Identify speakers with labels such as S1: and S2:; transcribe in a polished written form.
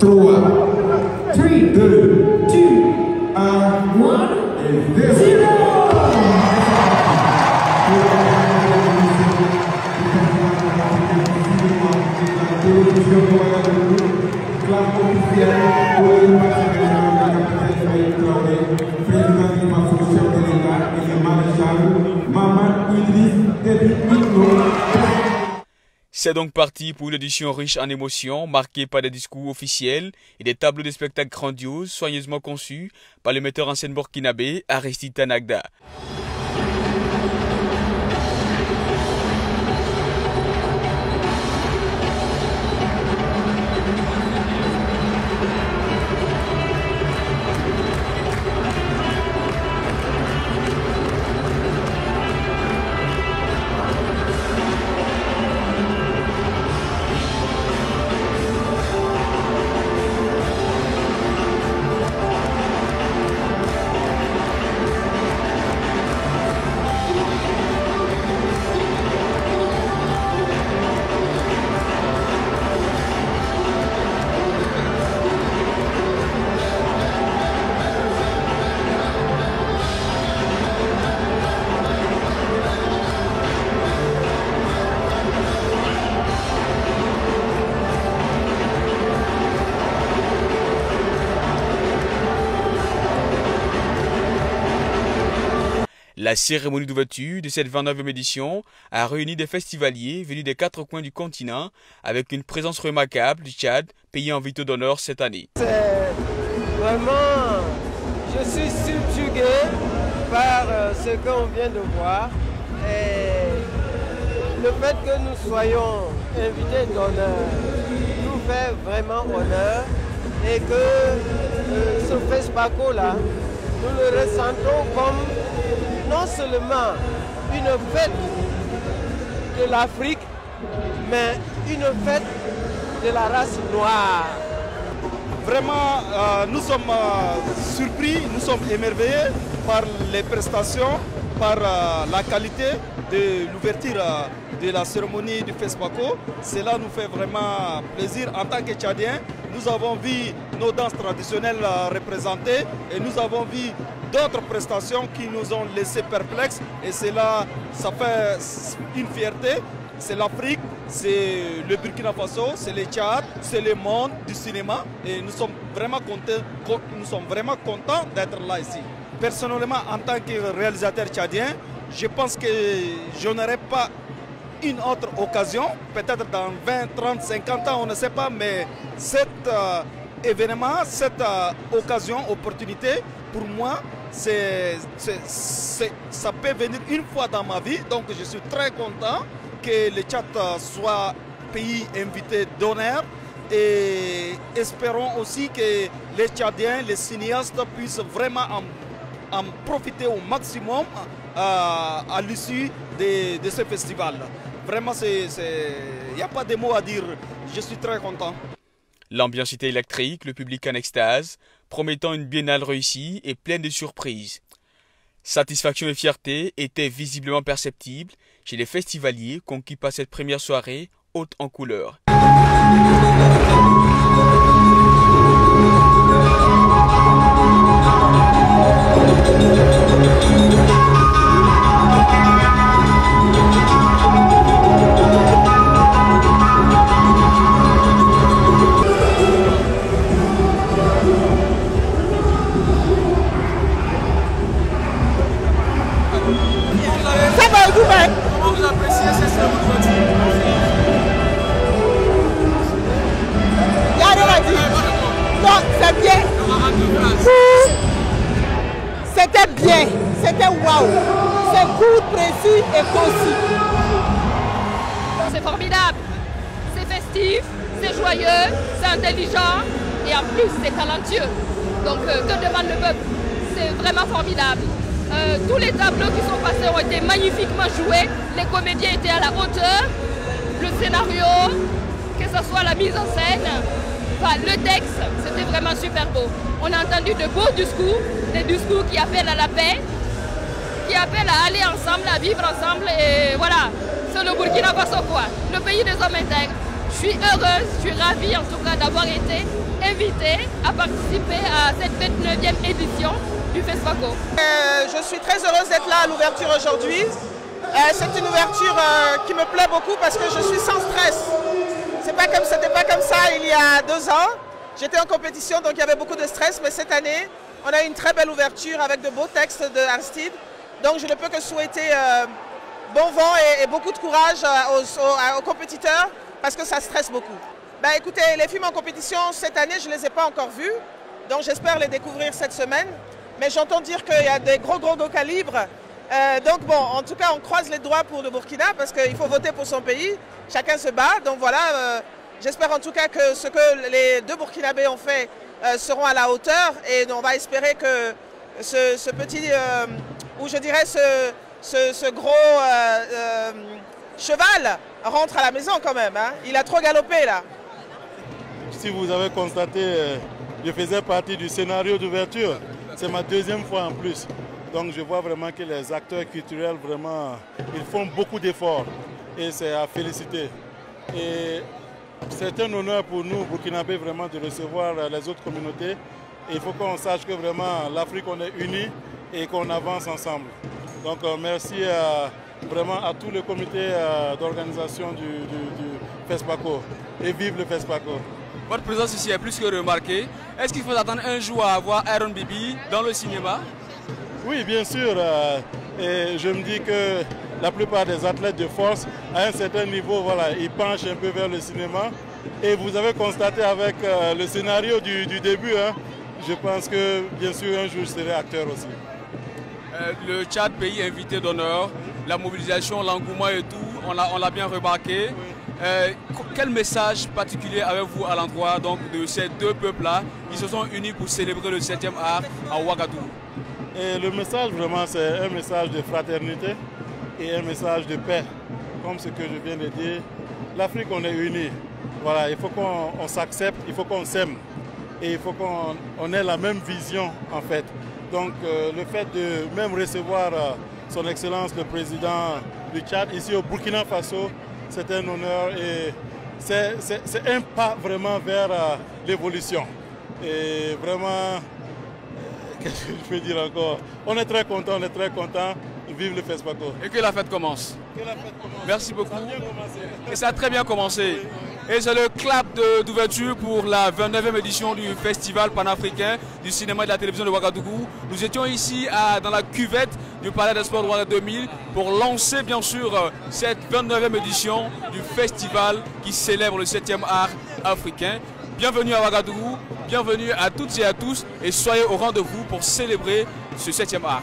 S1: 3, 2, 1, 0.
S2: C'est donc parti pour une édition riche en émotions, marquée par des discours officiels et des tableaux de spectacles grandioses, soigneusement conçus par le metteur en scène burkinabé Aristide Tanagda. La cérémonie d'ouverture de cette 29e édition a réuni des festivaliers venus des 4 coins du continent avec une présence remarquable du Tchad, pays invité d'honneur cette année.
S3: Vraiment, je suis subjugué par ce qu'on vient de voir et le fait que nous soyons invités d'honneur nous fait vraiment honneur et que ce FESPACO là, nous le ressentons comme non seulement une fête de l'Afrique, mais une fête de la race noire.
S4: Vraiment, nous sommes surpris, nous sommes émerveillés par les prestations, par la qualité de l'ouverture de la cérémonie du FESPACO. Cela nous fait vraiment plaisir. En tant que Tchadiens, nous avons vu nos danses traditionnelles représentées et nous avons vu d'autres prestations qui nous ont laissés perplexes et cela, ça fait une fierté. C'est l'Afrique, c'est le Burkina Faso, c'est le Tchad, c'est le monde du cinéma et nous sommes vraiment contents d'être là ici. Personnellement, en tant que réalisateur tchadien, je pense que je n'aurai pas une autre occasion, peut-être dans 20, 30, 50 ans, on ne sait pas, mais cet événement, cette occasion, opportunité, pour moi, ça peut venir une fois dans ma vie, donc je suis très content que le Tchad soit pays invité d'honneur et espérons aussi que les Tchadiens, les cinéastes puissent vraiment en profiter au maximum à l'issue de ce festival. Vraiment, il n'y a pas de mots à dire, je suis très content.
S2: L'ambiance était électrique, le public en extase, promettant une biennale réussie et pleine de surprises. Satisfaction et fierté étaient visiblement perceptibles chez les festivaliers conquis par cette première soirée haute en couleurs.
S5: Comment vous appréciez ces cérémonies?
S6: Non, c'est bien. C'était bien. C'était waouh. C'est court, précis et concis.
S7: C'est formidable. C'est festif, c'est joyeux, c'est intelligent et en plus c'est talentueux. Donc que demande le peuple? C'est vraiment formidable. Tous les tableaux qui sont passés ont été magnifiquement joués. Les comédiens étaient à la hauteur. Le scénario, que ce soit la mise en scène, enfin, le texte, c'était vraiment super beau. On a entendu de beaux discours, des discours qui appellent à la paix, qui appellent à aller ensemble, à vivre ensemble. Et voilà, c'est le Burkina Faso quoi, le pays des hommes intègres. Je suis heureuse, je suis ravie en tout cas d'avoir été invitée à participer à cette 29e édition du FESPACO.
S6: Je suis très heureuse d'être là à l'ouverture aujourd'hui. C'est une ouverture qui me plaît beaucoup parce que je suis sans stress. C'était pas comme ça il y a 2 ans. J'étais en compétition donc il y avait beaucoup de stress, mais cette année on a une très belle ouverture avec de beaux textes de Aristide. Donc je ne peux que souhaiter bon vent et beaucoup de courage aux compétiteurs parce que ça stresse beaucoup. Ben, écoutez, les films en compétition cette année je ne les ai pas encore vus, donc j'espère les découvrir cette semaine. Mais j'entends dire qu'il y a des gros calibres. Donc bon, en tout cas on croise les doigts pour le Burkina parce qu'il faut voter pour son pays, chacun se bat. Donc voilà, j'espère en tout cas que ce que les 2 Burkinabés ont fait seront à la hauteur et on va espérer que ce petit, ou je dirais ce gros cheval rentre à la maison quand même. Hein. Il a trop galopé là.
S8: Si vous avez constaté, je faisais partie du scénario d'ouverture. C'est ma 2e fois en plus. Donc je vois vraiment que les acteurs culturels, vraiment, ils font beaucoup d'efforts. Et c'est à féliciter. Et c'est un honneur pour nous, Burkinabés, vraiment de recevoir les autres communautés. Et il faut qu'on sache que vraiment l'Afrique, on est unis et qu'on avance ensemble. Donc merci vraiment à tous les comités d'organisation du FESPACO. Et vive le FESPACO.
S2: Votre présence ici est plus que remarquée. Est-ce qu'il faut attendre un jour à voir Iron Bibi dans le cinéma?
S8: Oui, bien sûr. Et je me dis que la plupart des athlètes de force, à un certain niveau, voilà, ils penchent un peu vers le cinéma. Et vous avez constaté avec le scénario du début, hein, je pense que bien sûr un jour je serai acteur aussi.
S2: Le Tchad, pays invité d'honneur, la mobilisation, l'engouement et tout, on l'a bien remarqué. Quel message particulier avez-vous à l'endroit de ces 2 peuples-là qui se sont unis pour célébrer le 7e art à Ouagadougou?
S8: Et le message vraiment c'est un message de fraternité et un message de paix. Comme ce que je viens de dire, l'Afrique on est unis. Voilà, il faut qu'on s'accepte, il faut qu'on s'aime et il faut qu'on ait la même vision en fait. Donc le fait de même recevoir son Excellence le Président du Tchad ici au Burkina Faso, c'est un honneur et c'est un pas vraiment vers l'évolution. Et vraiment, qu'est-ce que je peux dire encore? On est très content, Vive le FESPACO.
S2: Et que la fête commence.
S8: Que la fête commence.
S2: Merci beaucoup.
S8: Ça a bien commencé.
S2: Et ça a très bien commencé. Et c'est le clap d'ouverture pour la 29e édition du Festival panafricain du cinéma et de la télévision de Ouagadougou. Nous étions ici dans la cuvette du Palais des Sports de Ouagadougou 2000 pour lancer bien sûr cette 29e édition du festival qui célèbre le 7e art africain. Bienvenue à Ouagadougou, bienvenue à toutes et à tous et soyez au rendez-vous pour célébrer ce 7e art.